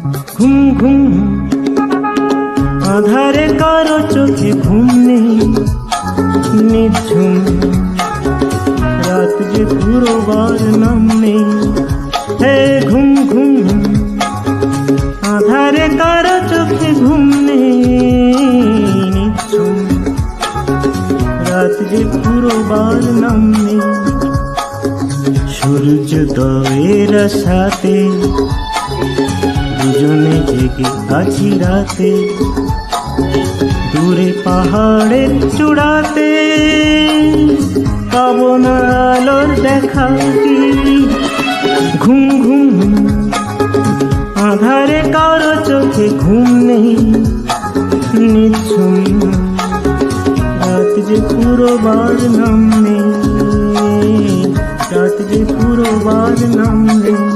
ঘুম ঘুম আধারে কারো চোখে ঘুম নেই, নিঝুম রাত যে ঘুরোবার নাম নেই। হে ঘুম ঘুম আধারে কারো চোখে ঘুম নেই, নিঝুম রাত যে ঘুরোবার নাম নেই। সূর্যোদয়ের সাথে দুজনে জেগে আছি রাতে, দূরে পাহাড়ের চূড়াতে পাবো না আলোর দেখা কি। ঘুম ঘুম আধারে কারো চোখে ঘুম নেই, নিঝুম রাত যে পুরোবার নাম নেই, রাত যে পুরোবার নাম নেই।